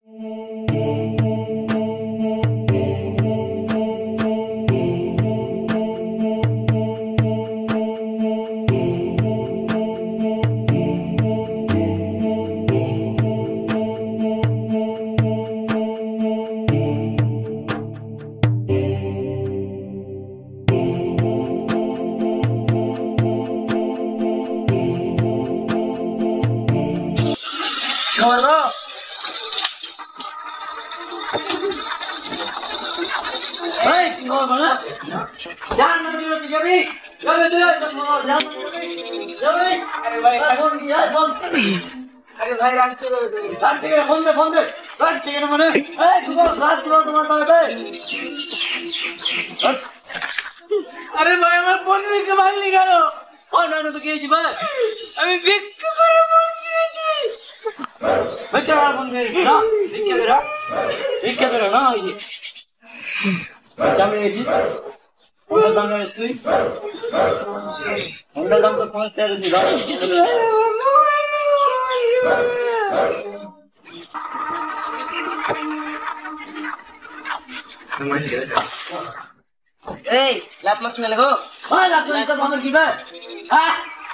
अरे भाई আমার ফোন থেকে ভাঙলি কেন? ফোন ভাঙলো তো কি হয়েছে ভাই? আমি ভিক্ষা করে ফোন দিয়েছি। ভিক্ষা করে ফোন দিয়েছি না? ভিক্ষা করে না ওই যে দাম নিয়েছিস? কোনটার দাম নিয়েছিস তুই? কোনটার দাম তো 50 ছিল। এই লাত মারছ না গো? ওই লাত মারছ তো ফোন কি ভাই? হ্যাঁ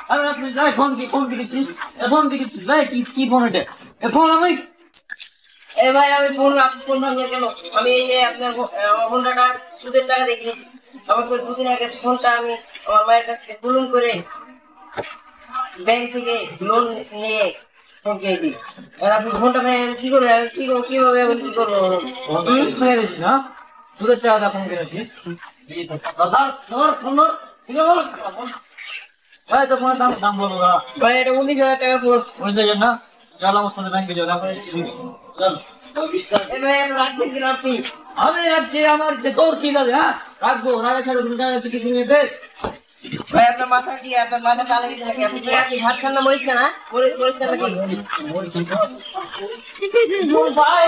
আরে লাত মারছ ভাই ফোন দিছিস? ফোন দিছিস ভাই কি ফোন এটা? এ ফোন আমি এ ভাই আমি ফোন ভাঙলে কেন? আমি এই আপনার ফোনটা সুদের টাকা দিয়ে কিনেছি। আমার তো দুদিন আগে ফোনটা আমি আমার মায়ের কাছ থেকে লোন করে ব্যাংক থেকে লোন নিয়ে ফোন কিনেছি। আর আপনি ফোনটা কি করে কিভাবে কি করবো? শুনে দিস না সুদের টাকা ফোন কিনেছিস ভাই তো ফোনের দাম বলো না ভাই এটা 19,000 টাকার ফোন। বুঝতে না চল আমার সাথে ব্যাংকে যাও চল এ ভাই এত রাখবেন কিনা আপনি? আমি রাখছি আমার যে তোর কি লাগে হ্যাঁ রাখবো রাজা ছাড়ো তুমি টাকা কিছু নিয়ে দে ভাই আপনার মাথা কি আপনার মাথা চালাকি থাকে? আপনি ভাত খান না মরিচ খান না? মরিচ খান নাকি? ভাই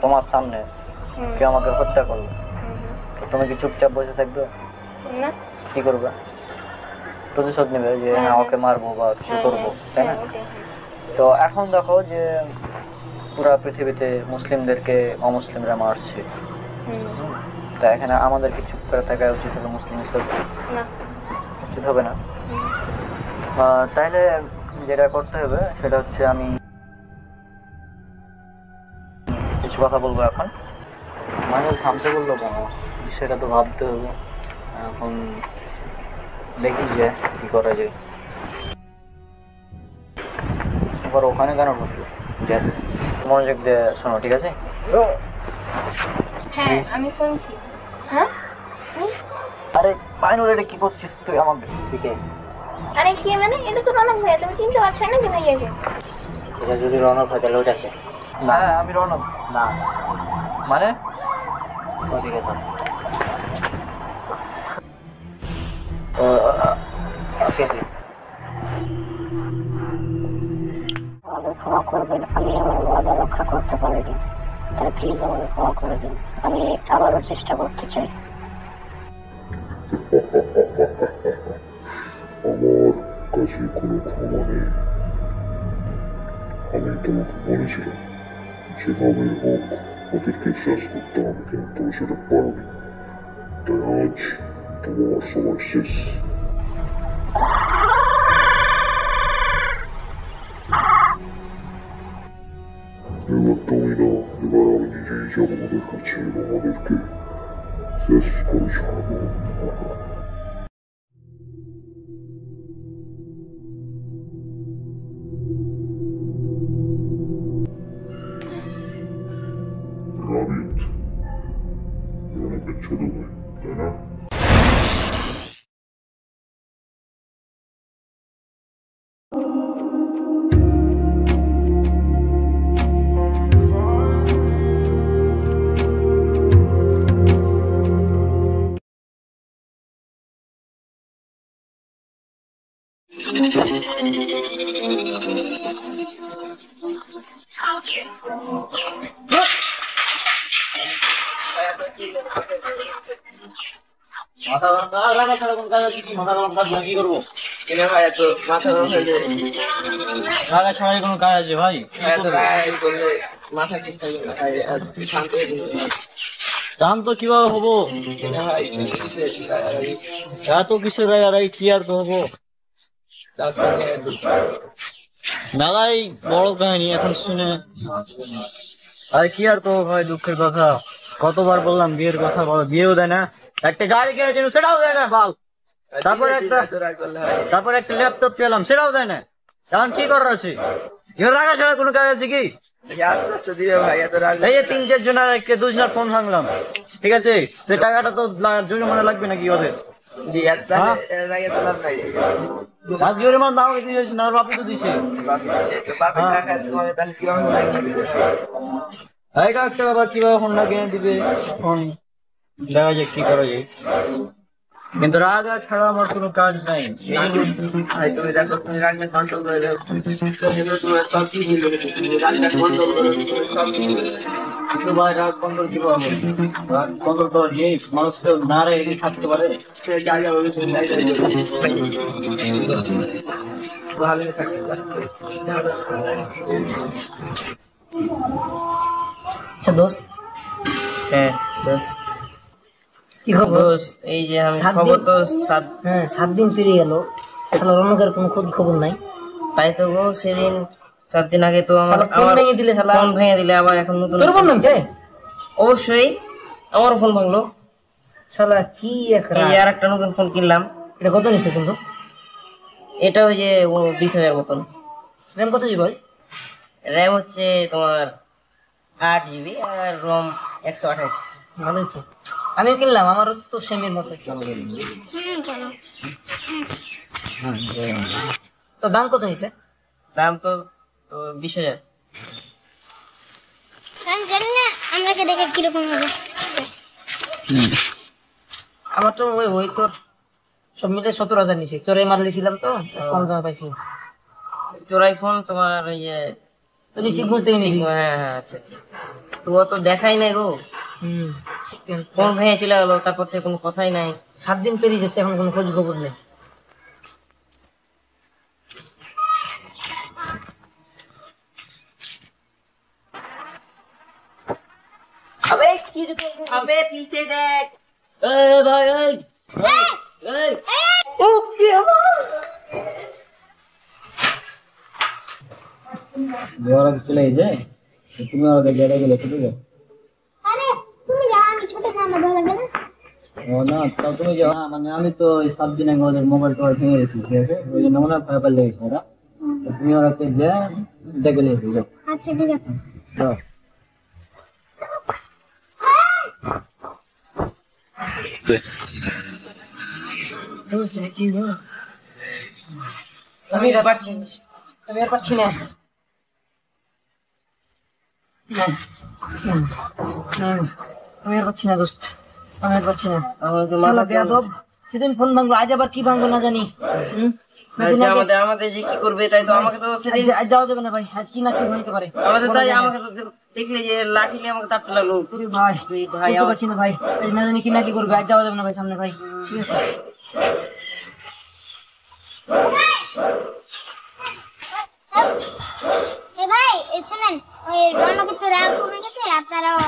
তোমার সামনে কেউ আমাকে হত্যা করলো তো তুমি কি চুপচাপ বসে থাকবে না কি করবে প্রতিশোধ নেবে যে হ্যাঁ ওকে মারবো বা কিছু করবো তাই না তো এখন দেখো যে পুরা পৃথিবীতে মুসলিমদেরকে অমুসলিমরা মারছে তা এখানে আমাদের কি চুপ করে থাকা উচিত হবে মুসলিম হিসেবে না উচিত হবে না তাহলে যেটা করতে হবে সেটা হচ্ছে আমি কিছু কথা বলবো এখন মানে থামতে বললো কেন সেটা তো ভাবতে হবে এখন দেখি যে কি করা যায় আবার ওখানে কেন ঢুকলো মনোযোগ দিয়ে শোনো, ঠিক আছে? হ্যাঁ আমি শুনছি। হ্যাঁ আরে মাইনুর, এটা কি করছিস তুই আমার দিকে? আরে কি মানে, এটা তো রনক ভাইয়া, তুমি চিনতে পারছো না কি ভাইয়াকে? এটা যদি রনক হয় তাহলে ওটাকে না, আমি রনক না। মানে ওদিকে তো ওকে আমাদের ক্ষমা করবেন, আমি আমার ওয়াদা রক্ষা করতে পারিনি, তাই প্লিজ আমাকে ক্ষমা করে দিন। আমি আবারও চেষ্টা করতে চাই। আমার কাছে কোনো ক্ষমা নেই। আমি তোমাকে বলেছিলাম যেভাবে হোক ওদেরকে শেষ করতে হবে, কিন্তু সেটা পারোনি। তাই আজ তোমার সময় শেষ। এবার তুমি না, এবার আমি নিজেই যাবো ওদের কাছে এবং ওদেরকে শেষ করে ছাড়বো। রাবিত, রনকের ছোট ভাই, তাই না? এনে ভাই এত মাথা গরম হয়ে যায়। রাগা ছাড়াই কোনো কাজ আছে ভাই? এত রাগারাগি করলে মাথা ঠিক থাকবে না ভাই, আর তুই শান্ত হয়ে যাবি। দাম তো কিভাবে হবো? এনে ভাই কিসের রাগারাগি? এত কিসের রাগারাগি, কি আর তো হবো? তার সঙ্গে একটু মেলাই বড় কাহিনী এখন শুনে। আরে কি আর তো ভাই, দুঃখের কথা। কতবার বললাম বিয়ের কথা, বলো বিয়েও দেয় না। একটা গাড়ি কিনেছিল সেটাও দেয় না বাল। তারপরে এত রাগ করলে হয়? তারপরে একটা ল্যাপটপ পেলাম সেটাও দেয় না। এখন কি করার আছে? এবার রাগা ছাড়া কোনো কাজ আছে কি? আস্তে আস্তে দিবে ভাই, এত রাগ। এই যে 3-4 জনের দুজনের ফোন ভাঙলাম, ঠিক আছে? সে টাকাটা তো জরিমানা লাগবে নাকি ওদের? জি, এত হ্যাঁ? রাগে তো লাভ নাই। আজ জরিমানা দাও দিয়েছে না, বাপি তো দিছে। বাপের হ্যাঁ। টাকা তোমাকে তাহলে কিভাবে লাগবে? এইটা একটা ব্যাপার, কিভাবে ফোনটা কিনে দিবে ফোন, দেখা যাক কি করা যায়। কিন্তু রাগ ছাড়া আমার কোনো কাজ নাই। ভাই তুমি দেখো, তুমি রাগটা কন্ট্রোল করে দাও। তোমার সব ঠিক হয়ে যাবে, তুমি রাগটা কন্ট্রোল করো, তুমি সব ঠিক হয়ে যাবে। কিন্তু ভাই রাগ কন্ট্রোল কিভাবে? রাগ কন্ট্রোল করার জিনিস মানুষকে না রেখে থাকতে পারে? সে যা যা বলবে তুমি তাই তাই করবে। ভালো থাকবে। আচ্ছা দোস্ত, হ্যাঁ কি খবর? এই যে আমি 7 খবর দিন, তো হ্যাঁ 7 দিন পেরিয়ে গেল, তাহলে রনকের কোনো খোঁজ খবর নাই। তাই তো গো, সেদিন 7 দিন আগে তো আমার শালা ফোন ভেঙে দিলে, শালা ফোন ভেঙে দিলে, আবার এখন নতুন তোর ফোন ভাঙছে? অবশ্যই আমার ফোন ভাঙলো। শালা কি এক এই রাগ। আর একটা নতুন ফোন কিনলাম। এটা কত নিচ্ছে কিন্তু? এটা ওই যে 20,000 মতন। র্যাম কত জিবি ভাই? র্যাম হচ্ছে তোমার 8 GB আর রোম 128। ভালোই তো, আমিও কিনলাম, আমারও তো সেমের মতো। তো দাম কত নিছে? দাম তো 20,000। আমি জানি না আমরাকে দেখে কিরকম হবে। আমার তো ওই তো সব মিলে 17,000 নিছে, চোরে মাল নিয়েছিলাম তো কম দামে পাইছি। চোরাই ফোন তোমার ইয়ে ওই যে শিখবুজ থেকে নিয়েছি। হ্যাঁ হ্যাঁ, আচ্ছা আচ্ছা। তো ও তো দেখাই নাই গো, হুম, ফোন ভেঙে চলে গেলো, তারপর থেকে কোনো কথাই নাই। 7 দিন পেরিয়ে যাচ্ছে, এখন কোনো খোঁজ খবর নেই। আবে কি আবে পিছে দেখ। এই ভাই, এই ও কি আমার? দেওয়ার আগে চলে যায়, তুমি আমাকে জায়গা গেলে চলে যাও। আরে তুমি যাও, আমি ছোট না, আমার ভালো লাগে না। ও না, তাও তুমি যাও। হ্যাঁ, মানে আমি তো ওই 7 দিন আগে ওদের মোবাইল টোবাইল ভেঙে গেছি, ঠিক আছে? ওই জন্য মনে হয় ফাইবার লেগেছে ওরা। তো তুমি ওরা যা দেখে নিয়ে যাও। আচ্ছা ঠিক আছে। হ্যাঁ। আমি আর পারছি না, আমি আর পারছি না। আমি আর পারছি না দোস্ত, আমি আর পারছি না। শালা বেয়াদব, সেদিন ফোন ভাঙলো, আজ আবার কি ভাঙলো না জানি। আমাদের যে কি করবে, তাই তো আমাকে তো সেদিন আজ যাওয়া যাবে না ভাই, আজ কি না কি ভাঙতে পারে আমাদের, তাই আমাকে তো দেখলে যে লাঠি নিয়ে আমাকে তাড়তে লাগলো। ভাই ভাই আর পারছি না ভাই, আজ না জানি কি না কি করবে, আজ যাওয়া যাবে না ভাই সামনে ভাই। ঠিক আছে এ ভাই শুনেন, ওই রনকের তো রাগ কমে গেছে, আপনারাও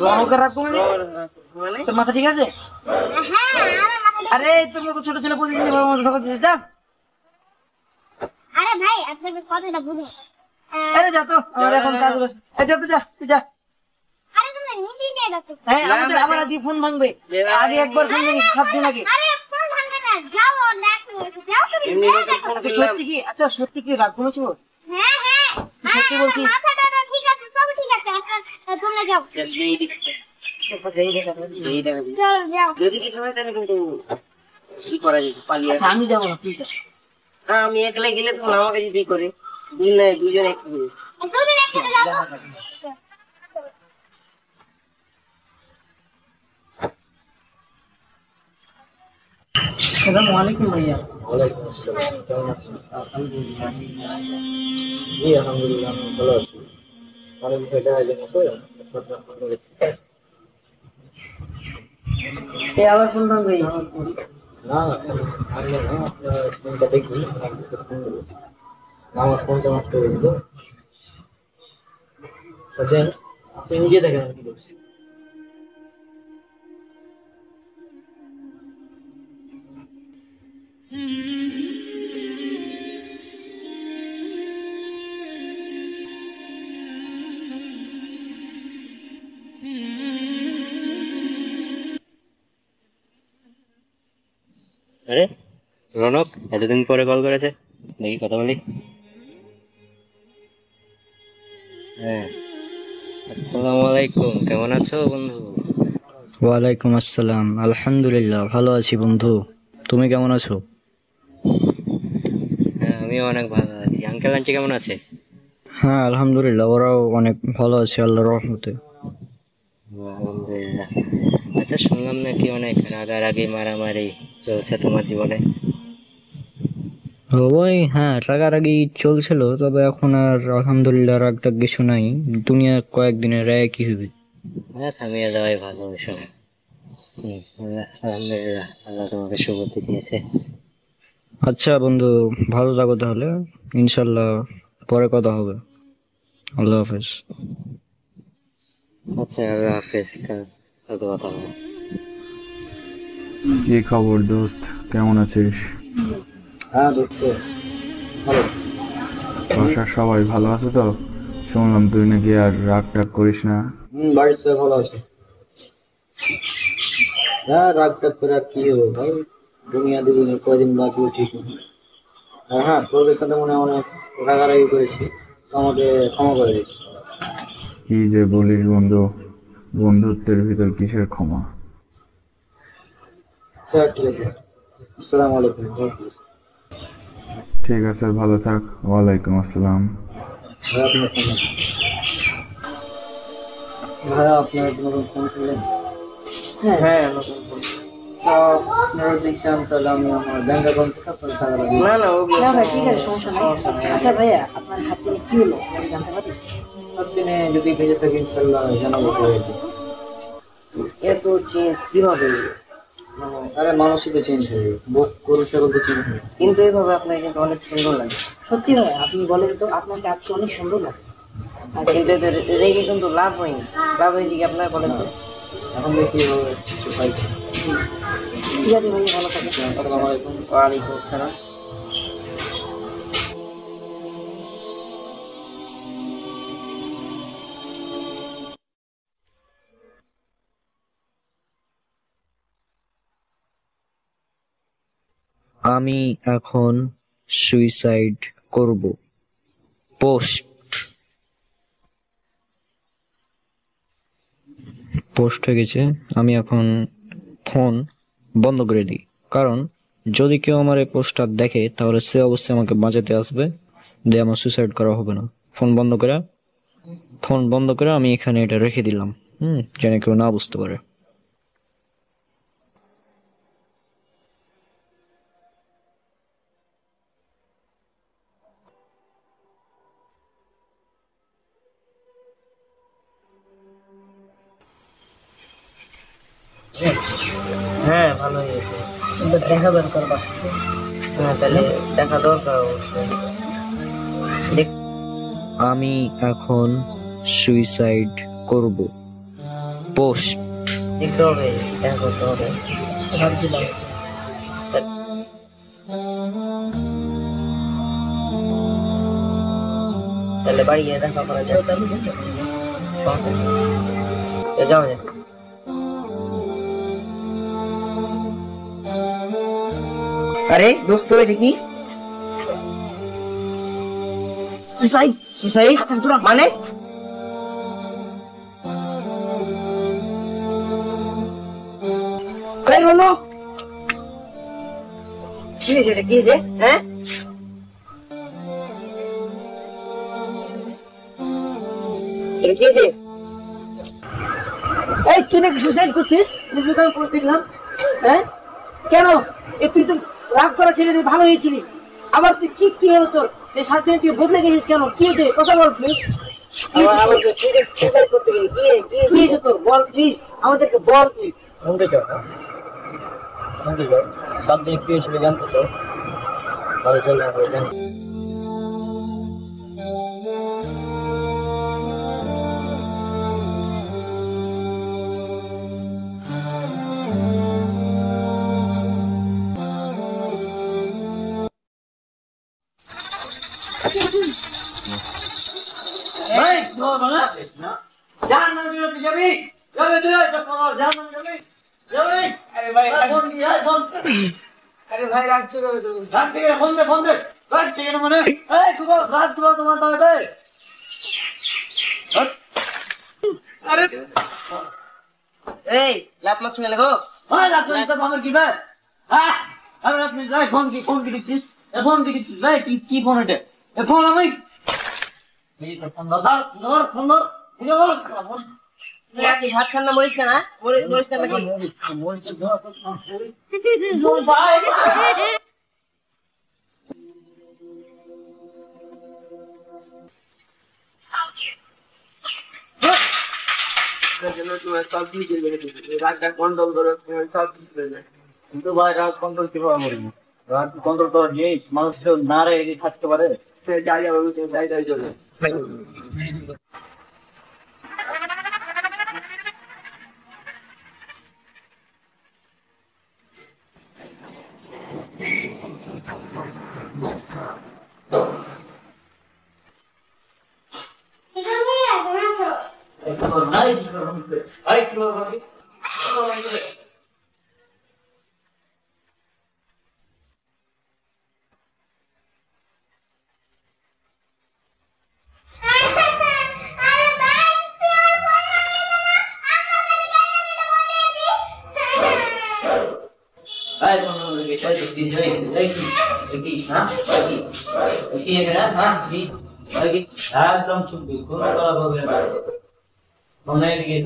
রনকের রাগ কমে গেছে? তোর মাথা ঠিক আছে? হ্যাঁ আমার মাথা। আরে তোর মতো ছোট ছেলে প্রতিদিন এভাবে মতো ধোকা দিছিস না? আরে ভাই আপনার কথাটা বুঝুন। আরে যা তো, আমার এখন কাজ রয়েছে। এই যা তো, যা তুই যা। আরে তুমি নিজেই নিয়ে গেছো। হ্যাঁ আমাদের আবার আজকে ফোন ভাঙবে, আগে একবার ফোন ভেঙেছে 7 দিন আগে। আরে ফোন ভাঙবে না, যাও দেখো, যাও তুমি দেখো। আচ্ছা সত্যি কি, আচ্ছা সত্যি কি রাগ কমেছে ওর? হ্যাঁ হ্যাঁ সত্যি বলছিস? মাথাটা ঠিক আছে, সব ঠিক আছে, এখন তোমরা যাও। চল যাও। যদি কিছু হয় তাহলে কিন্তু কি করা যেতে, পালিয়ে আচ্ছা আমি যাবো না, তুই যা। আমি একলা গেলে তখন আমাকে যদি করে দুজন একটু দুদিন একসাথে যাবো। আসসালামু আলাইকুম ভাইয়া। ওয়ালাইকুম আসসালাম, কেমন আছেন? আলহামদুলিল্লাহ। জি আলহামদুলিল্লাহ আমি ভালো আছি। অনেক বিষয় দেখা যায় তো এ আবার ফোন ভাঙবে? না আমি না, আপনার ফোনটা দেখি, আপনাকে ফোন করবো। আমার ফোনটা নষ্ট হয়ে গেল। দেন আপনি নিজে দেখেন আমি কি করছি। আরে রনক এতদিন পরে কল করেছে, দেখি কথা বলি। হ্যাঁ, আসসালামু আলাইকুম, কেমন আছো বন্ধু? ওয়ালাইকুম আসসালাম, আলহামদুলিল্লাহ ভালো আছি বন্ধু, তুমি কেমন আছো? হ্যাঁ আমিও অনেক ভালো আছি। আঙ্কেল আন্টি কেমন আছে? হ্যাঁ আলহামদুলিল্লাহ, ওরাও অনেক ভালো আছে আল্লাহর রহমতে। আলহামদুলিল্লাহ। আচ্ছা শুনলাম নাকি অনেক রাগারাগি মারামারি চলছে তোমার জীবনে? ওই হ্যাঁ রাগারাগি চলছিল, তবে এখন আর আলহামদুলিল্লাহ রাগটা কিছু নাই, দুনিয়া কয়েকদিনের রায় কি হবে। হ্যাঁ থামিয়ে যাওয়াই ভালো ওইসব। আলহামদুলিল্লাহ, আল্লাহ তোমাকে সুবুদ্ধি দিয়েছে। আচ্ছা বন্ধু, ভালো থাকো তাহলে, ইনশাল্লাহ পরে কথা হবে। আল্লাহ হাফেজ। আচ্ছা আল্লাহ হাফেজ, কালকে কথা হবে। কি খবর দোস্ত, কেমন আছিস? হ্যাঁ দোস্ত ভালো। বাসার সবাই ভালো আছে তো? শুনলাম তুই নাকি আর রাগ টাগ করিস না। বাড়ির সবাই ভালো আছে। হ্যাঁ রাগ টাগ করে আর কি হবে ভাই, দুনিয়া দুদিনে কয়দিন বাকি ঠিক নেই। হ্যাঁ তোদের সাথে মনে হয় অনেক রাগারাগি করেছি, আমাকে ক্ষমা করে দিস। কি যে বলিস বন্ধু, বন্ধুত্বের ভিতর কিসের ক্ষমা? স্যার ঠিক আছে, আসসালামু আলাইকুম। ঠিক আছে ভালো থাক। ওয়ালাইকুম আসসালাম। ভাই আপনার ফোন, ভাইয়া আপনার নতুন ফোন করলেন? হ্যাঁ নতুন ফোন। আপনারা দেখছেন, তাহলে আমি আমার ব্যাংক অ্যাকাউন্ট থেকে আপনার টাকা লাগিয়ে না না ওগুলো না ভাই, ঠিক আছে সমস্যা নাই। আচ্ছা ভাইয়া আপনার সাথে কি হলো আমি জানতে পারি? দিনে যদি ভেজে থাকি ইনশাল্লাহ জানাবো। এত চেঞ্জ কিভাবে? আরে মানুষই তো চেঞ্জ হয়ে যাবে, বুক গরু ছাগল তো চেঞ্জ হবে। কিন্তু এইভাবে আপনাকে কিন্তু অনেক সুন্দর লাগে। সত্যি ভাই আপনি বলেন তো, আপনাকে আজকে অনেক সুন্দর লাগে। কিন্তু এতে রেগে কিন্তু লাভ হয়নি, লাভ হয়েছে কি আপনার বলেন তো? এখন দেখি এভাবে কিছু পাই। ঠিক আছে ভাই, ভালো থাকেন। আসসালামু আলাইকুম। ওয়ালাইকুম আসসালাম। আমি এখন সুইসাইড করব। পোস্ট। পোস্ট হয়ে গেছে, আমি এখন ফোন বন্ধ করে দিই। কারণ যদি কেউ আমার এই পোস্টটা দেখে তাহলে সে অবশ্যই আমাকে বাঁচাতে আসবে, দিয়ে আমার সুইসাইড করা হবে না। ফোন বন্ধ করে আমি এখানে এটা রেখে দিলাম, যেন কেউ না বুঝতে পারে। হ্যাঁ ভালো হয়েছে, কিন্তু দেখা দরকার বাসাতে। হ্যাঁ তাহলে দেখা দরকার অবশ্যই। আমি এখন সুইসাইড করব। পোস্ট। দেখতে হবে, দেখা করতে হবে। ভাবছিলাম তাহলে বাড়ি গিয়ে দেখা করা যায়। যাও যায়। আরে দোস্ত এটা কি? সুসাইড? সুসাইড মানে? বলো কি হয়েছে, এটা কি হয়েছে? হ্যাঁ এটা কি হয়েছে? এই তুই নাকি সুসাইড করছিস? ফেসবুকে আমি পোস্ট দেখলাম। হ্যাঁ কেন? তুই তো রাগ করা ছেড়ে দিয়ে ভালো হয়েছিলি, আবার তুই কি হলো তোর? এই 7 দিনে তুই বদলে গেছিস কেন? কি হয়েছে কথা বল প্লিজ। কি হয়েছে তোর বল প্লিজ, আমাদেরকে বল তুই। শুনতে চাও? 7 দিনে কি হয়েছিল জানতে চাও? তাহলে চলে আমরা জানি। এই লাভ মারছো কেন গো? কি ফোন এটা? ফোন আমি আপনি ভাত খান না মরিচ খান? মরিচ খান নাকি? কিন্তু ভাই রাগ কন্ট্রোল কিভাবে করবো? রাগ কন্ট্রোল করার জিনিস মানুষ না রেগে থাকতে পারে। একদম চুপবি, কোনো কথা বলবে না। মনে রেখে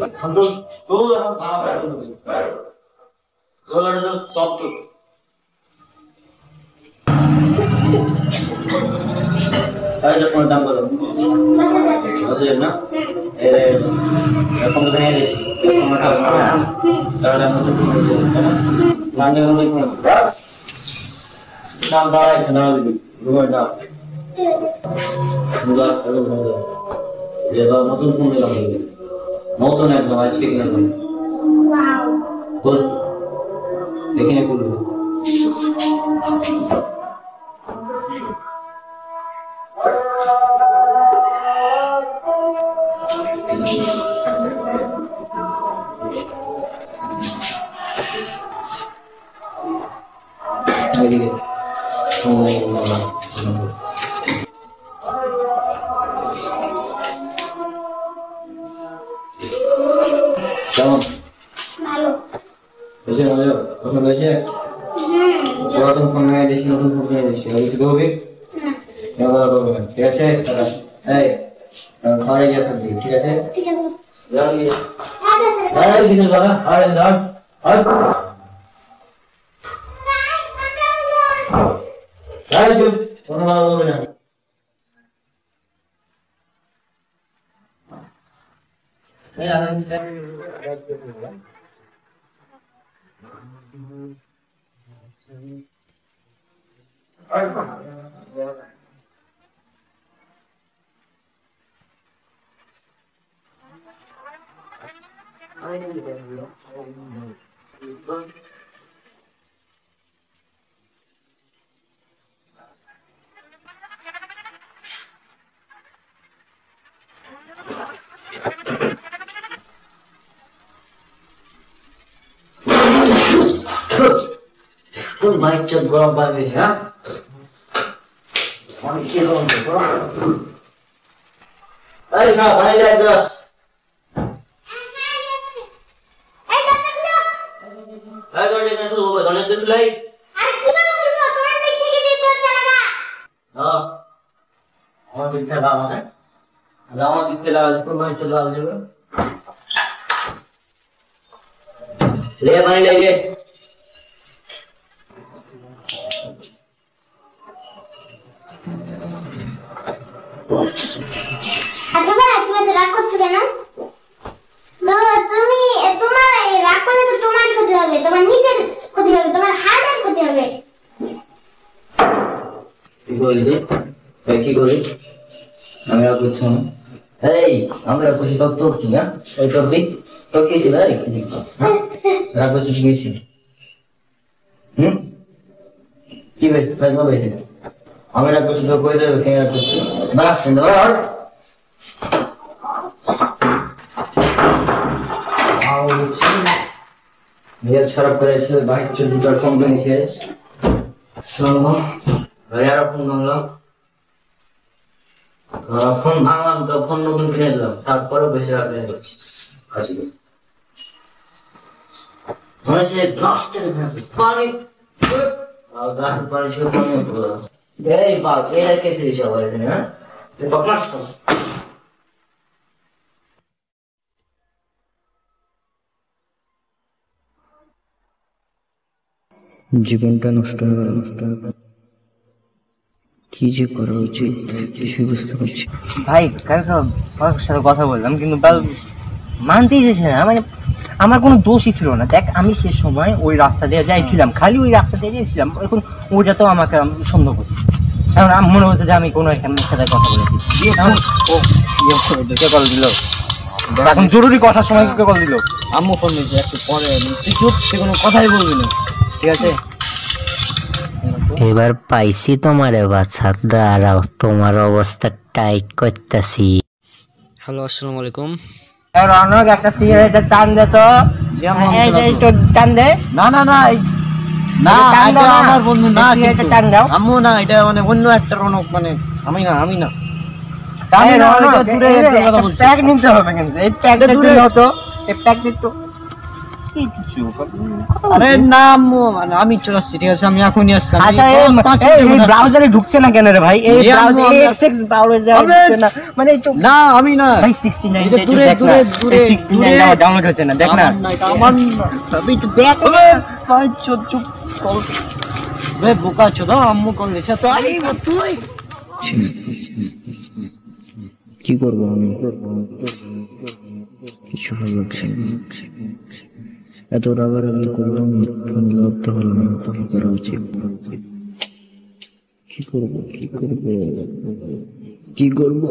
সব দাম বলো না এখন তো গেছি নাম দাঁড়ায় দাঁড়াবি দাও নতুন ফোন দিলাম, নতুন একদম আজকে কিনা এখানে করবো। কেমন ভালো। বুঝে ভালো কথা বলেছে পুরাতন ফোন নিয়ে দিয়েছি নতুন ফোন নিয়ে দিয়েছি ওই কিছু করবি ঠিক আছে এই ঘরে গিয়ে থাকবি ঠিক আছে ঠিক আছে। কিছু বলা আর ধর কোনো ভালো বলবে না তোর ভাই চোখ গরম পাবে হ্যাঁ অনেক কি গরম এই না ভাই লাইক দাস এই দলে না তো দলে তো লাই হ্যাঁ আমার দিকটা দাও না আমার দিকটা লাগালে তো ভাই চলে আসবে ले पानी लेके আচ্ছা ভাই তুমি তো রাগ করছো কেন? তো তুমি তোমার এই রাগ করলে তো তোমার ক্ষতি হবে, তোমার নিজের ক্ষতি হবে, তোমার হার্টের ক্ষতি হবে। কি বললি কি করি আমি আর কিছু না এই আমরা খুশি তো তোর কি না ওই তোর দিক তোর কি ছিল রাগ করছি গেছি কি বেশ রাগ বেশিস আমি রাগ করছি তো কই দেবে কে রাগ করছি না ধর মেয়ের খারাপ করেছে বাইক চুরিটার কোম্পানি খেয়েছে শোনো ভাইয়ার ফোন ভাঙলাম ফোন ভাঙলাম তো ফোন নতুন কিনে দিলাম তারপরে বেশি রাগ নিয়ে করছিস আজকে মনে হচ্ছে ব্লাস্টের পানি আর গাছ পানি ছিল পানি এই বাল এরা কে দিয়েছে আবার এখানে হ্যাঁ তুই বকমাস তো জীবনটা নষ্ট হয়ে গেল কি যে করা উচিত কিছুই বুঝতে পারছি ভাই কারোর সাথে কথা বললাম কিন্তু মানতেই চাইছে না মানে আমার কোনো দোষই ছিল না দেখ আমি সে সময় ওই রাস্তা দিয়ে যাইছিলাম খালি ওই রাস্তা দিয়ে যাইছিলাম এখন ওইটা তো আমাকে সন্দেহ করছে কারণ আমার মনে হচ্ছে যে আমি কোনো একটা মেয়ের সাথে কথা বলেছি কে কল দিল এখন জরুরি কথার সময় কে কল দিল আম্মু ফোন নিয়েছে একটু পরে তুই চুপ তুই কোনো কথাই বলবি না ঠিক আছে এবার পাইছি তোমারে বাছা দাঁড়াও তোমার অবস্থা টাইট করতেছি হ্যালো আসসালামু আলাইকুম রনক একটা সিগারেটের টান দে তো এই যে একটু টান দে না না না না এটা আমার বন্ধু না সিগারেটের টান দাও আম্মু না এটা মানে অন্য একটা রনক মানে আমি না দূরে কথা বলছি প্যাক নিতে হবে কিন্তু এই প্যাকটা দূরে নাও তো এই প্যাকটা একটু আরে না আম্মু মানে আমি চলে আসছি ঠিক আছে আমি এখনই আসছি আচ্ছা এই ব্রাউজারে ঢুকছে না কেন রে ভাই এই ব্রাউজারে এক্সএক্স ব্রাউজারে ঢুকছে না মানে একটু না আমি না ভাই 69 এটা দূরে দূরে দূরে 69 ডাউনলোড হচ্ছে না দেখ না আমার সবই তো দেখ ভাই চুপ চুপ কল বে বোকা চোদা আম্মু কল দিছে সরি তুই কি করবো আমি কিছু ভালো লাগছে না এত রাগারাগি করলাম ফোন লাগতে হলো না তাহলে করা উচিত কি করবো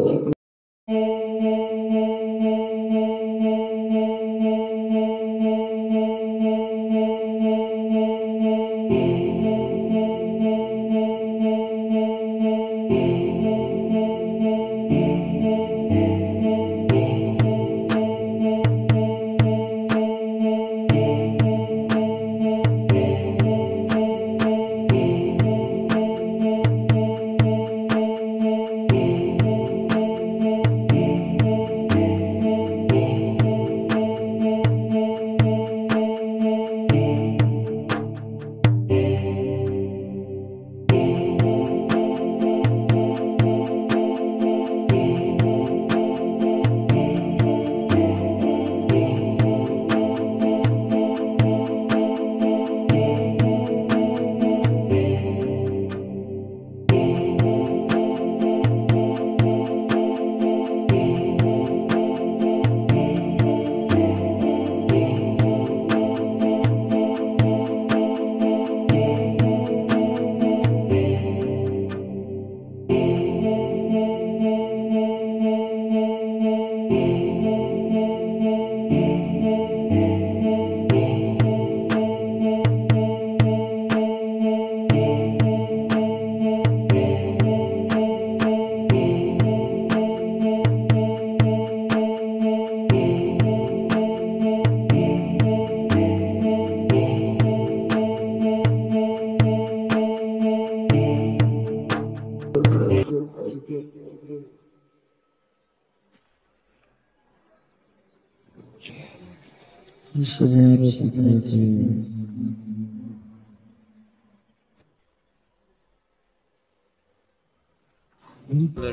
ফুলের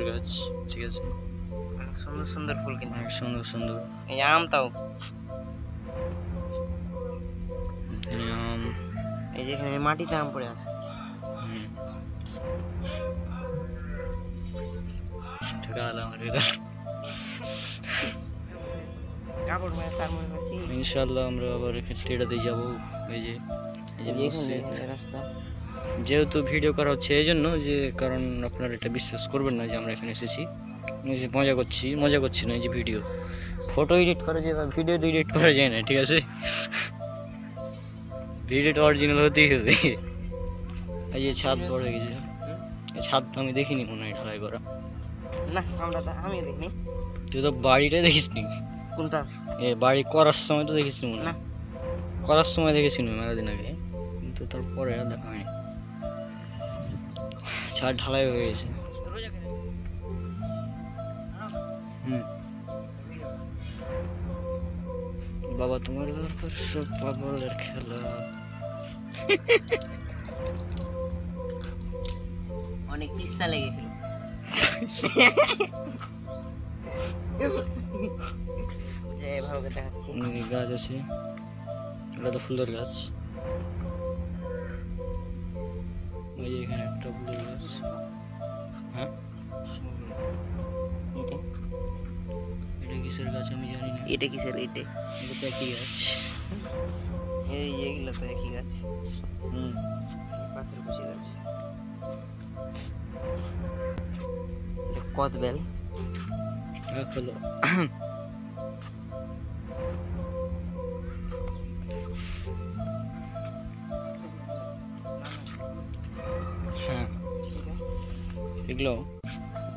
গাছ, ঠিক আছে, অনেক সুন্দর সুন্দর ফুল কিন্তু, অনেক সুন্দর সুন্দর। এই আম তাও, আম, এই যে এখানে মাটিতে আম পড়ে আছে। কাপড় মানে তার মনে করছি ইনশাআল্লাহ আমরা আবার এটাতেই যাবো। এই যে এখানে রাস্তা, যেহেতু ভিডিও করা হচ্ছে এই জন্য, যে কারণ আপনারা এটা বিশ্বাস করবেন না যে আমরা এখানে এসেছি, এই যে মজা করছি না, এই যে ভিডিও ফটো এডিট করা যায় বা ভিডিও এডিট করা যায় না, ঠিক আছে, ভিডিওটা অরিজিনাল হতেই হবে। এই যে ছাদ বড় হয়ে গেছে, এই ছাদ তো আমি দেখিনি মনে হয় ঢালাই করা। না আমি দেখিনি। তুই তো বাড়িটা দেখিস নি? কোনটা? এ বাড়ি করার সময় তো দেখেছি মনে না, হয়, করার সময় দেখেছি মেলা দিন আগে, কিন্তু তারপরে আর দেখা হয়নি। ছাদ ঢালাই হয়ে গেছে। বাবা তোমার দরকার সব পাগলের খেলা। অনেক পিস্তা লেগেছিল। যে এভাবে দেখাচ্ছি, অনেক গাছ আছে, এটা তো ফুলের গাছ। ওই যে এখানে একটা ফুলের গাছ। হ্যাঁ, এটা কিসের গাছ আমি জানি না। এটা কিসের? এটা তো একই গাছ। এই এগুলো তো একই গাছ, পাথর কুচি গাছ। কদবেল হলো হ্যাঁ, এগুলো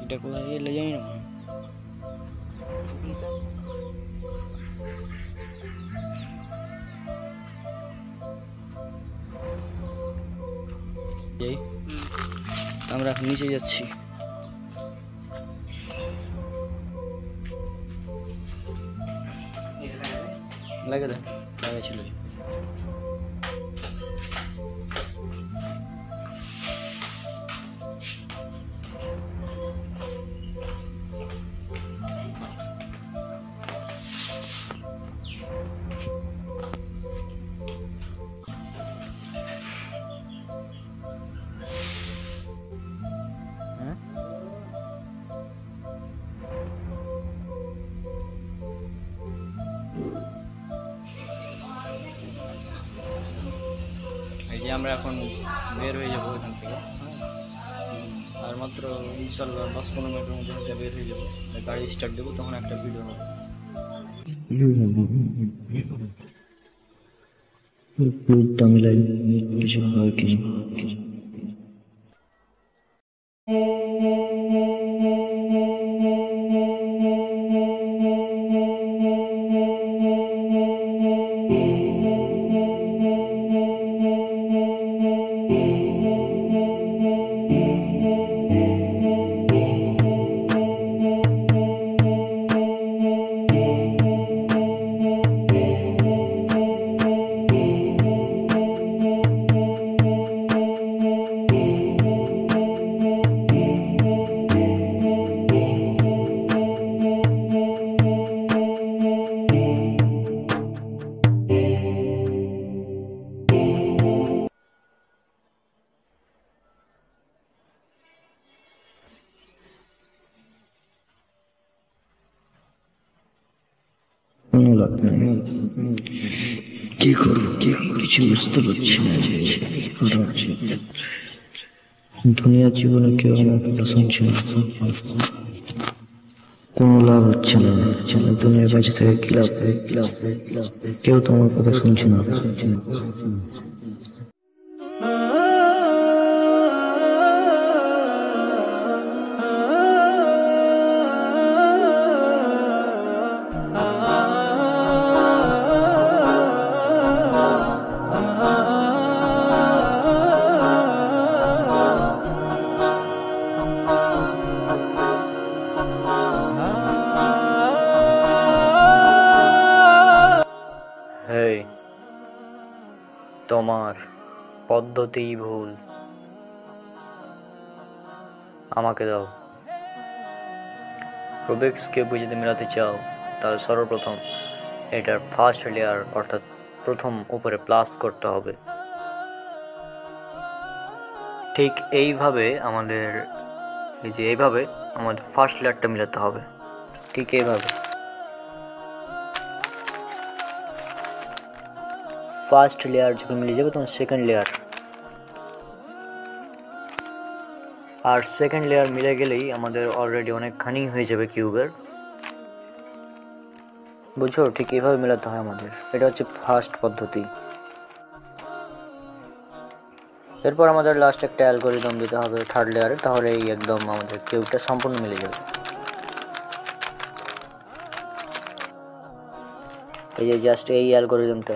এটা কোথায় এলে জানি না। আমরা এখন নিচে যাচ্ছি। লাগে দেন, লাগাইছিল। এই যে আমরা এখন বের হয়ে যাবো এখান থেকে, আর মাত্র ইনশাল্লাহ 10-15 মিনিটের মধ্যে বের হয়ে যাবো। গাড়ি স্টার্ট দেবো, তখন একটা ভিডিও হবে। কি করবো কিছু বুঝতে পারছি না। দুনিয়ার জীবনে কেউ আমার কথা শুনছে না, কোনো লাভ হচ্ছে না। দুনিয়ার কাছে থেকে কি লাভ? কেউ তো আমার কথা শুনছে না। তোমার পদ্ধতিই ভুল। আমাকে দাও। রুবিক্স কিউব যদি মেলাতে চাও তাহলে সর্বপ্রথম এটার ফার্স্ট লেয়ার অর্থাৎ প্রথম উপরে প্লাস করতে হবে। ঠিক এইভাবে আমাদের এইভাবে আমাদের ফার্স্ট লেয়ারটা মেলাতে হবে, ঠিক এইভাবে। ফার্স্ট লেয়ার যখন মিলে যাবে তখন সেকেন্ড লেয়ার, আর সেকেন্ড লেয়ার মিলে গেলেই আমাদের অলরেডি অনেকখানি হয়ে যাবে কিউবের। বুঝছো, ঠিক এইভাবে মেলাতে হয় আমাদের। এটা হচ্ছে ফার্স্ট পদ্ধতি। এরপর আমাদের লাস্ট একটা অ্যালগরিদম দিতে হবে থার্ড লেয়ারে, তাহলে এই একদম আমাদের কিউবটা সম্পূর্ণ মিলে যাবে। এই যে জাস্ট এই অ্যালগরিদমটা।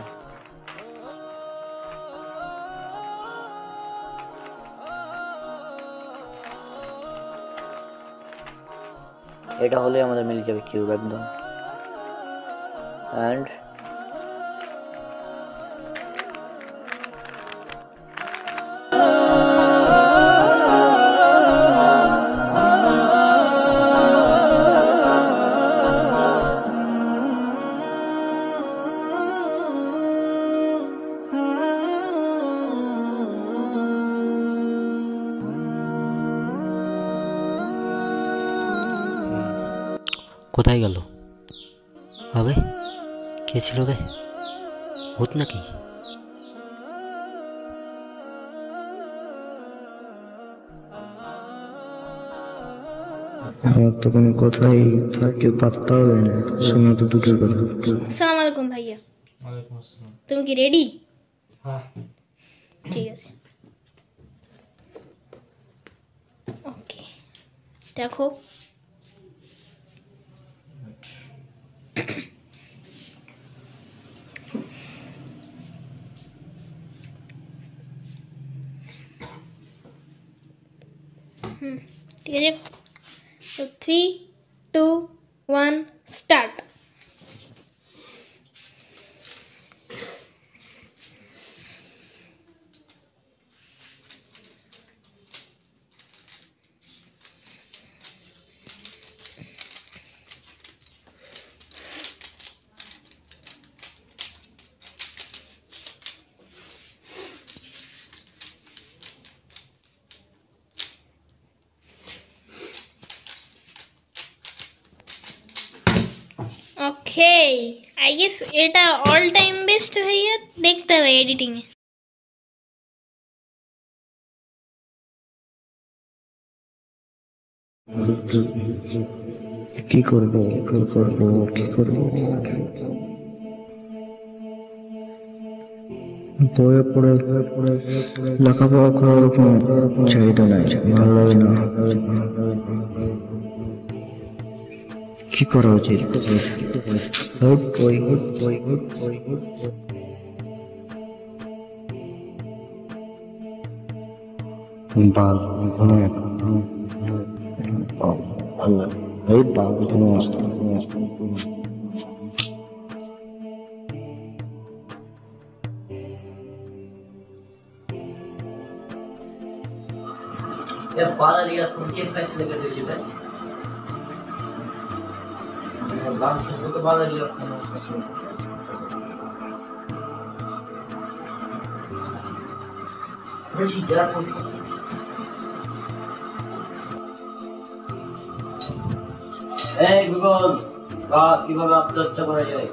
এটা হলে আমাদের মিলে যাবে কিউব একদম। অ্যান্ড কোথায় গেল? আবে কে ছিল বে? ভূত নাকি? আমার তো কোনো কথাই কেউ পাত্তাও দেয় না, শোনা তো দুটোর কথা। আসসালামু আলাইকুম ভাইয়া। তুমি কি রেডি? হ্যাঁ ঠিক আছে। ওকে দেখো, ঠিক আছে। তো 3, 2, 1 স্টার্ট। ওকে, আই গেস এটা অল টাইম বেস্ট ভাইয়া, দেখতে হবে এডিটিং এ। কি করবো বইয়ে পড়ে লেখাপড়া করার কোনো চাহিদা নাই, ভালো লাগে না। কি করা উচিত? এই গুগল, কিভাবে আত্মহত্যা করা যায়?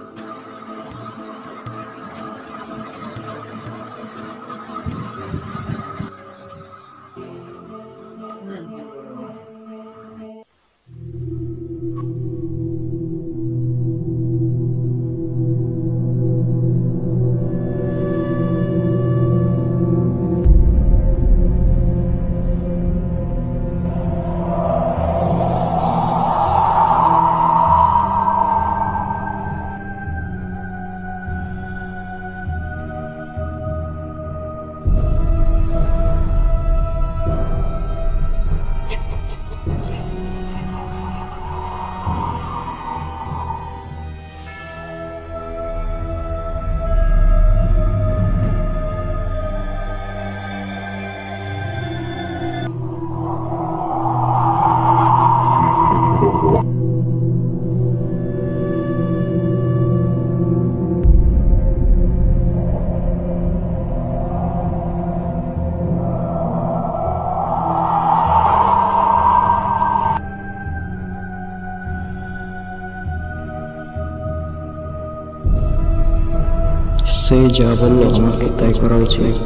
সে যা বললো আমাকে তাই করা উচিত,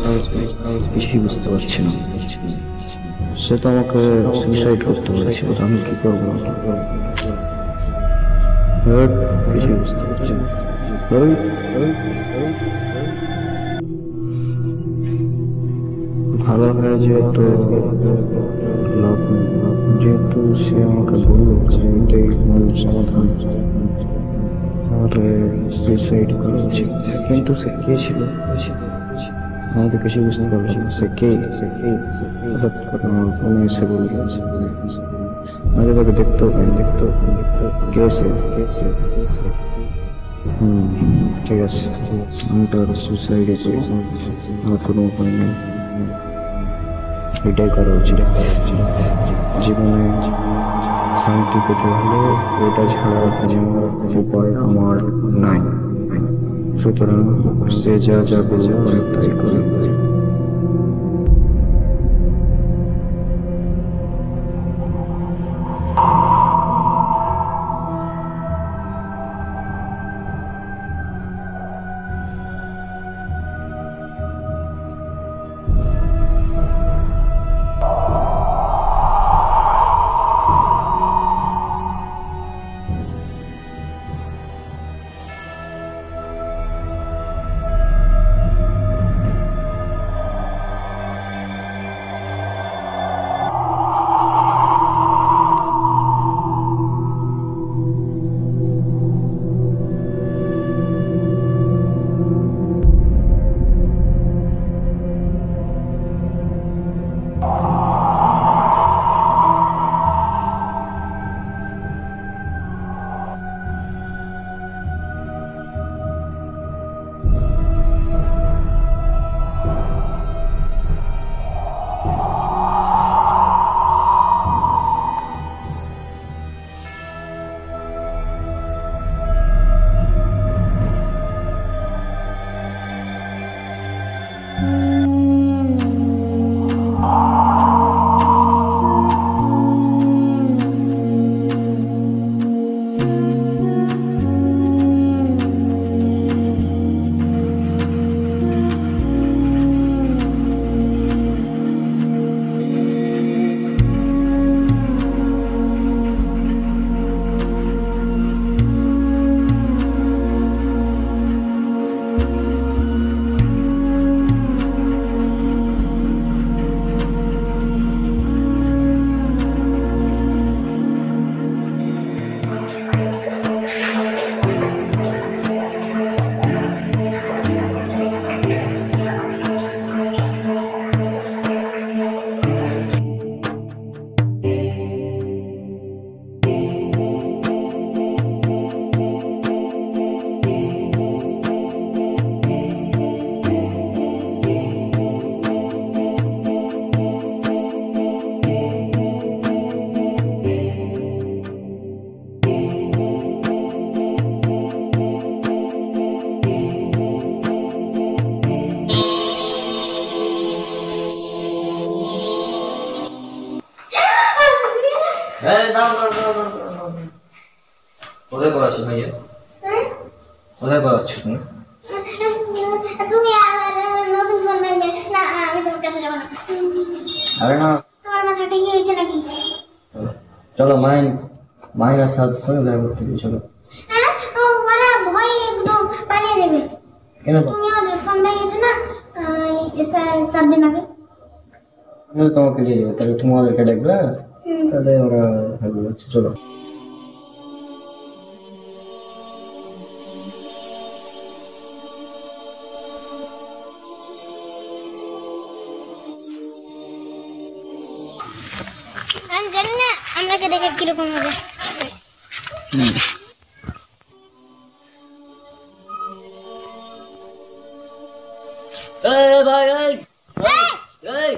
কিছুই বুঝতে পারছি না। সে তো আমাকে সুইসাইড করতে বলেছিল, আমি কি করবো? কিছুই বুঝতে পারছি না। ভালো হয়ে যেহেতু লাভ নেই, যেহেতু সে আমাকে বললো এটাই মূল সমাধান, তাহলে সুইসাইড করা উচিত। কিন্তু সে কে ছিল আমি তো কিছু বুঝতে পারলাম না। সে কে? হঠাৎ করে আমার ফোনে এসে বলল, আগে তাকে দেখতেও পাইনি। কে সে? ঠিক আছে, আমি তো আর সুইসাইডে করি, আমার কোনো উপায় নেই। এটাই করা উচিত। জীবনে শান্তি পেতে হলে এটা ছাড়া কোনো উপায় আমার নাই। সুতরাং সে যা যা বলবে আমি তাই করি। কোথায় পড়াচ্ছি ভাইয়া? কোথায় পড়াচ্ছ তুমি? তুমি নতুন ফোন নেবে না? আমি তোমার কাছে যাবো না। আরে না, তোমার মাথা ঠিক হয়েছে নাকি? চলো মাইনার সাথে সঙ্গে দেখা করতে দিই, চলো। হ্যাঁ, ওরা ভয় একদম পালিয়ে যাবে। কেন? তুমি ওদের ফোন নিয়েছো না 7 দিন আগে? তোমাকে নিয়ে যাবে, তাহলে তুমি ওদেরকে দেখবে, তাহলে ওরা ভালো হচ্ছে। চলো। আমি জানি না আমরা কে দেখে কিরকম হবে। ভাই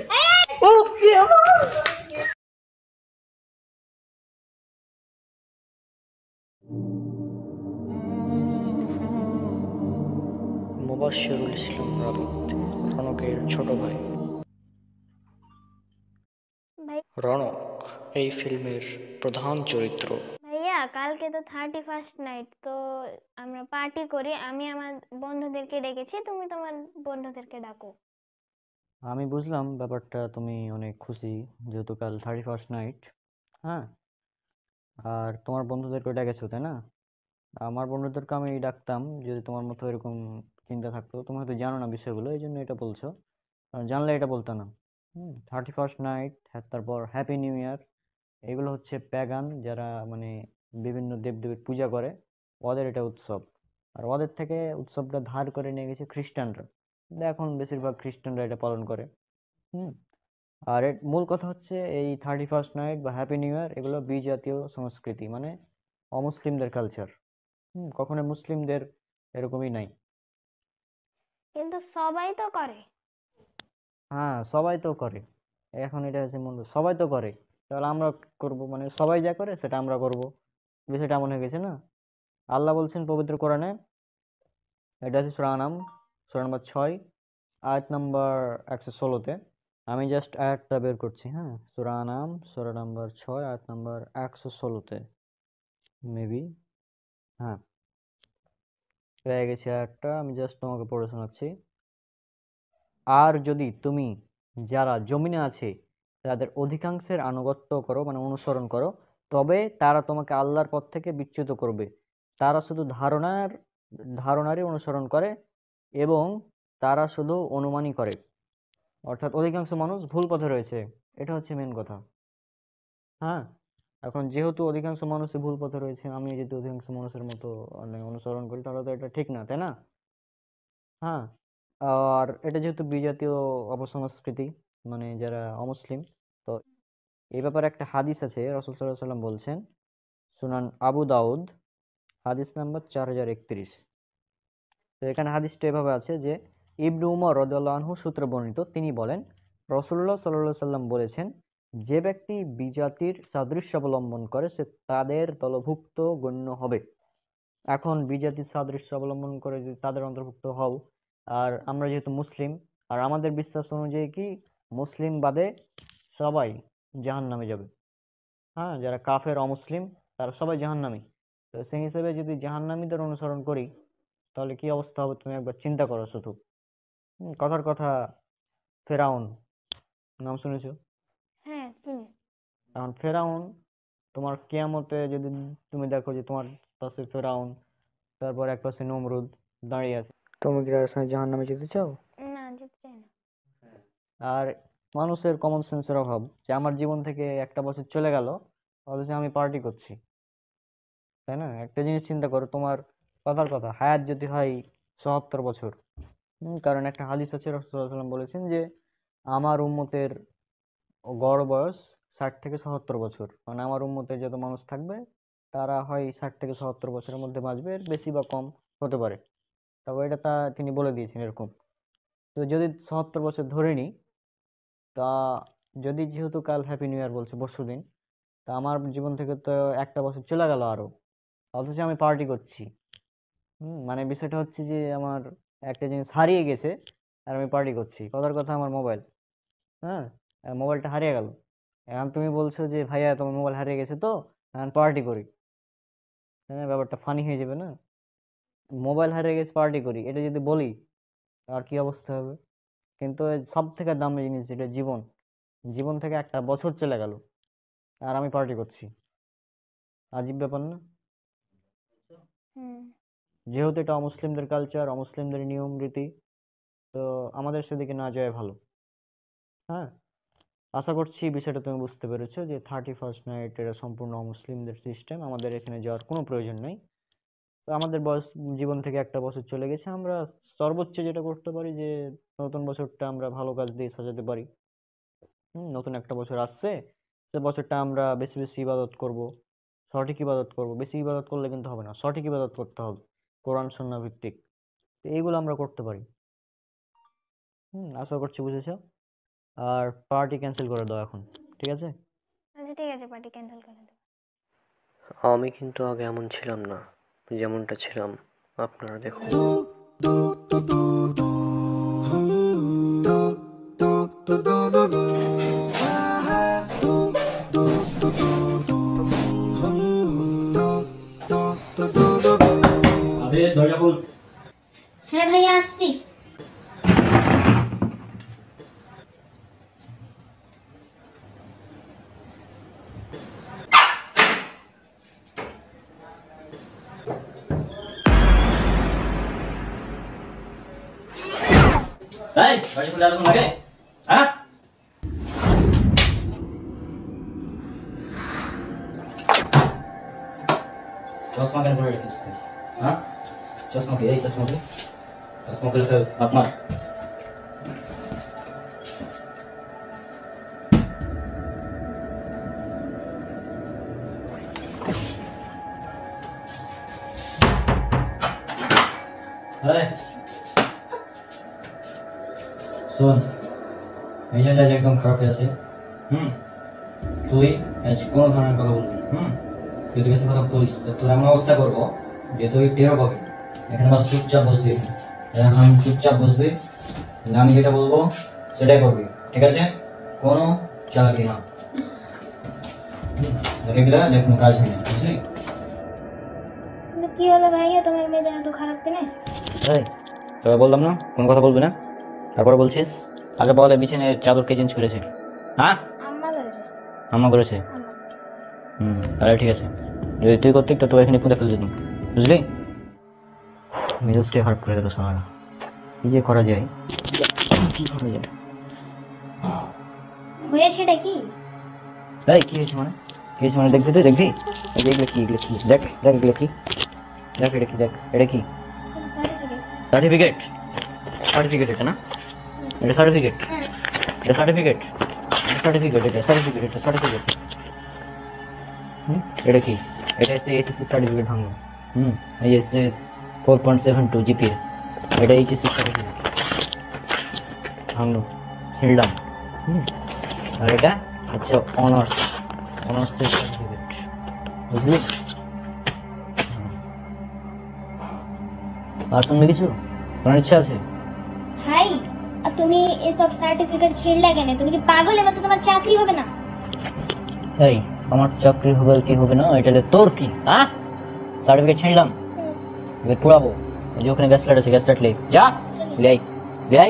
মুবাশশিরুল ইসলাম রাবিত, রনকের ছোট ভাই। রনক এই ফিল্মের প্রধান চরিত্র। ভাইয়া কালকে কালকে তো 31st নাইট, তো আমরা পার্টি করি। আমি আমার বন্ধুদেরকে ডেকেছি, তুমি তোমার বন্ধুদেরকে ডাকো। আমি বুঝলাম ব্যাপারটা, তুমি অনেক খুশি যেহেতু কাল 31st নাইট। হ্যাঁ, আর তোমার বন্ধুদেরকে ডেকেছো তাই না? আমার বন্ধুদেরকে আমি ডাকতাম যদি তোমার মতো এরকম চিন্তা থাকতো। তুমি হয়তো জানো না বিষয়গুলো, এই জন্য এটা বলছো। আর জানলে এটা বলতো না। 31st নাইট, তারপর হ্যাপি নিউ ইয়ার, এগুলো হচ্ছে প্যাগান, যারা মানে বিভিন্ন দেবদেবীর পূজা করে, ওদের এটা উৎসব। আর ওদের থেকে উৎসবটা ধার করে নিয়ে গেছে খ্রিস্টানরা। এখন বেশিরভাগ খ্রিস্টানরা এটা পালন করে। হুম আর এর মূল কথা হচ্ছে এই 31st নাইট বা হ্যাপি নিউ ইয়ার, এগুলো বিজাতীয় সংস্কৃতি, মানে অমুসলিমদের কালচার। কখনো মুসলিমদের এরকমই নাই। কিন্তু সবাই তো করে। হ্যাঁ, সবাই তো করে। এখন এটা হচ্ছে মূল, সবাই তো করে, তাহলে আমরা করব, মানে সবাই যা করে সেটা আমরা করব। বিষয়টা এমন হয়ে গেছে না? আল্লাহ বলছেন পবিত্র কোরআনে, এটা হচ্ছে সূরা আনাম, সূরা নম্বর 6, আয়াত নম্বর 116-তে। আমি জাস্ট আয়াতটা বের করছি। হ্যাঁ, সূরা আনাম, সূরা নম্বর 6, আয়াত নম্বর 116-তে মেবি। হ্যাঁ, পেয়ে গেছি আয়াতটা, আমি জাস্ট তোমাকে পড়ে শোনাচ্ছি। আর যদি তুমি যারা জমিনে আছে তাদের অধিকাংশের আনুগত্য করো, মানে অনুসরণ করো, তবে তারা তোমাকে আল্লাহর পথ থেকে বিচ্যুত করবে। তারা শুধু ধারণারই অনুসরণ করে এবং তারা শুধু অনুমানই করে। অর্থাৎ অধিকাংশ মানুষ ভুল পথে রয়েছে, এটা হচ্ছে মেন কথা। হ্যাঁ, এখন যেহেতু অধিকাংশ মানুষই ভুল পথে রয়েছে, আমি যদি অধিকাংশ মানুষের মতো অনুসরণ করি তাহলে তো এটা ঠিক না, তাই না? হ্যাঁ, আর এটা যেহেতু বিজাতীয় অপসংস্কৃতি, মানে যারা অমুসলিম, তো এই ব্যাপারে একটা হাদিস আছে, রাসূল সাল্লাল্লাহু আলাইহি সাল্লাম বলছেন, সুনান আবু দাউদ, হাদিস নাম্বার 4031। তো এখানে হাদিসটা এভাবে আছে যে, ইবনু উমর রাদিয়াল্লাহু আনহু সূত্রে বর্ণিত, তিনি বলেন, রাসূলুল্লাহ সাল্লাল্লাহু আলাইহি সাল্লাম বলেছেন, যে ব্যক্তি বিজাতির সাদৃশ্য অবলম্বন করে সে তাদের দলভুক্ত গণ্য হবে। এখন বিজাতির সাদৃশ্য অবলম্বন করে যদি তাদের অন্তর্ভুক্ত হও, আর আমরা যেহেতু মুসলিম, আর আমাদের বিশ্বাস অনুযায়ী কি মুসলিম বাদে সবাই জাহান্নামে যাবে। হ্যাঁ, যারা কাফের অমুসলিম তারা সবাই জাহান্নামী। তো সেই হিসেবে যদি জাহান্নামীদের অনুসরণ করি তাহলে কি অবস্থা হবে তুমি একবার চিন্তা করো শুধু। কথার কথা, ফেরাউন নাম শুনেছো? হ্যাঁ, চিনি। এখন ফেরাউন, তোমার কিয়ামতে যদি তুমি দেখো যে তোমার পাশে ফেরাউন, তারপর এক পাশে নমরুদ দাঁড়িয়ে আছে, তুমি কি তার সঙ্গে জাহান্নামে যেতে চাও? না, যেতে চাই না। আর মানুষের কমন সেন্সের অভাব, যে আমার জীবন থেকে একটা বছর চলে গেল অথচ আমি পার্টি করছি, তাই না? একটা জিনিস চিন্তা করো, তোমার কথার কথা হায়াত যদি হয় ৭৭ বছর, কারণ একটা হাদিস আছে, রাসূলুল্লাহ সাল্লাল্লাহু আলাইহি ওয়াসাল্লাম বলেছেন যে আমার উম্মতের গড় বয়স ৬০ থেকে ৭৭ বছর, মানে আমার উম্মতের যত মানুষ থাকবে তারা হয় ৬০ থেকে ৭৭ বছরের মধ্যে বাঁচবে, এর বেশি বা কম হতে পারে, তবে এটা তিনি বলে দিয়েছেন এরকম। তো যদি ৭৭ বছর ধরে নিই, তা যদি যেহেতু কাল হ্যাপি নিউ ইয়ার বলছে পরশুদিন, তা আমার জীবন থেকে তো একটা বছর চলে গেল আরও, অথচ আমি পার্টি করছি। মানে বিষয়টা হচ্ছে যে আমার একটা জিনিস হারিয়ে গেছে আর আমি পার্টি করছি। কথার কথা আমার মোবাইল, হ্যাঁ, মোবাইলটা হারিয়ে গেল। এখন তুমি বলছো যে ভাইয়া তোমার মোবাইল হারিয়ে গেছে, তো এখন পার্টি করি, হ্যাঁ, ব্যাপারটা ফানি হয়ে যাবে না? মোবাইল হারিয়ে গেছে পার্টি করি, এটা যদি বলি আর কি অবস্থা হবে? কিন্তু সব থেকে দামি জিনিস যেটা জীবন, জীবন থেকে একটা বছর চলে গেল আর আমি পার্টি করছি, আজীব ব্যাপার না? যেহেতু এটা অমুসলিমদের কালচার, অমুসলিমদের নিয়ম রীতি, তো আমাদের সেদিকে না যায় ভালো। হ্যাঁ, আশা করছি বিষয়টা তুমি বুঝতে পেরেছো যে 31st নাইট এটা সম্পূর্ণ অমুসলিমদের সিস্টেম, আমাদের এখানে যাওয়ার কোনো প্রয়োজন নেই। তো আমাদের জীবন থেকে একটা বছর চলে গেছে, আমরা সর্বোচ্চ যেটা করতে পারি যে নতুন বছরটা আমরা ভালো কাজ দিয়ে সাজাতে পারি। নতুন একটা বছর আসছে, সে বছরটা আমরা বেশি বেশি ইবাদত করব, সঠিক ইবাদত করব। বেশি ইবাদত করলে কিন্তু হবে না, সঠিক ইবাদত করতে হবে, কোরআন সুন্নাহ ভিত্তিক। তো এইগুলো আমরা করতে পারি। আশা করছি বুঝেছো। আর পার্টি ক্যান্সেল করে দাও এখন, ঠিক আছে? আচ্ছা, ঠিক আছে, পার্টি ক্যান্সেল করে দেবো। আমি কিন্তু আগে এমন ছিলাম না, যেমনটা ছিলাম আপনারা দেখুন। দরজা খুল। হ্যাঁ ভাইয়া আসছি। এই দরজা খুলে এতক্ষণ লাগে? হ্যাঁ? চশমা কেন পরে রেখেছিস তুই? হ্যাঁ? চশমা কি? এই চশমা কি? চশমা খুলে ফেল, আপনার। এই, শোন, মেজাজ একদম খারাপ হয়ে আছে। তুই আজ কোনো ধরনের কথা বলবি না। তুই তোর কাছে কথা বলিস তো তোর এমন অবস্থা করবো যে তুই টেরও পাবি। এখানে বাস চুপচাপ বসবি, এখন চুপচাপ বসবি, আমি যেটা বলবো সেটাই করবি, ঠিক আছে? কোনো চালাকি না, এগুলা কোনো কাজ নেই, বুঝলি? কিন্তু কি হলো ভাইয়া, তোমার মেজাজ এত খারাপ কেনে? এই তোরা বললাম না কোনো কথা বলবি না, তারপরে বলছিস। আগে বলে বিছানার চাদর কে চেঞ্জ করেছে? হ্যাঁ, আম্মা করেছে। আম্মা করেছে? তাহলে ঠিক আছে, যদি তুই করতিক তো তোর এখানে পুঁতে ফেলে দিতাম, বুঝলি? মেজাজটাই খারাপ করে গেল শোনা। কি যে করা যায়, কি করা যায়? হয়েছেটা কি? তাই কি হয়েছে মানে? কি হয়েছে মানে দেখবি? তুই দেখবি? এগুলো কি? এগুলো কি? দেখ দেখ, এগুলো কি? দেখ এটা কি? দেখ এটা কি? সার্টিফিকেট। সার্টিফিকেট এটা না? এটা সার্টিফিকেট, এটা সার্টিফিকেট, এটা সার্টিফিকেট, এটা সার্টিফিকেট, এটা সার্টিফিকেট। এটা কি? এটা এসে এসএসসি সার্টিফিকেট ভাঙলো। এই এসে 4.72 জিপি, এটা এইচএসসি সার্টিফিকেট ভাঙলো, ছিঁড়লাম। আর এটা আচ্ছা অনার্স, অনার্সের সার্টিফিকেট, বুঝলি? আর শুনবে কিছু? তোমার ইচ্ছা আছে? ভাই আর তুমি এসব সার্টিফিকেট ছিঁড়লে কেন? তুমি কি পাগল? এবার তো তোমার চাকরি হবে না। এই আমার চাকরি হবে আর কি হবে না, এটা তোর কি? হ্যাঁ, সার্টিফিকেট ছিঁড়লাম, এবার পুরাবো। এই যে ওখানে গ্যাস লাইট আছে, গ্যাস লাইট লে যা, লে লে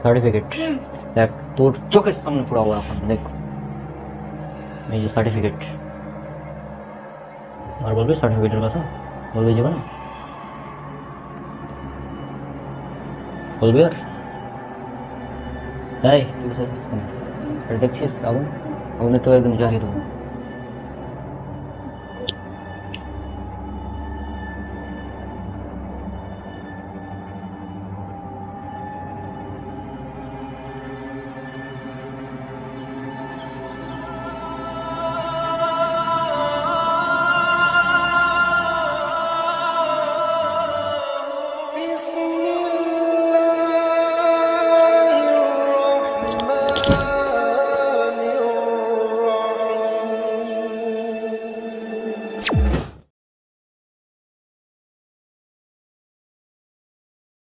সার্টিফিকেট। দেখ তোর চোখের সামনে পুরাবো এখন, দেখ এই যে সার্টিফিকেট। আর বলবি সার্টিফিকেটের কথা? বলবি যাবে না? বলবি আর? এই তুই দেখছিস আগুন, আগুনে তো একদম জ্বালিয়ে দেবো।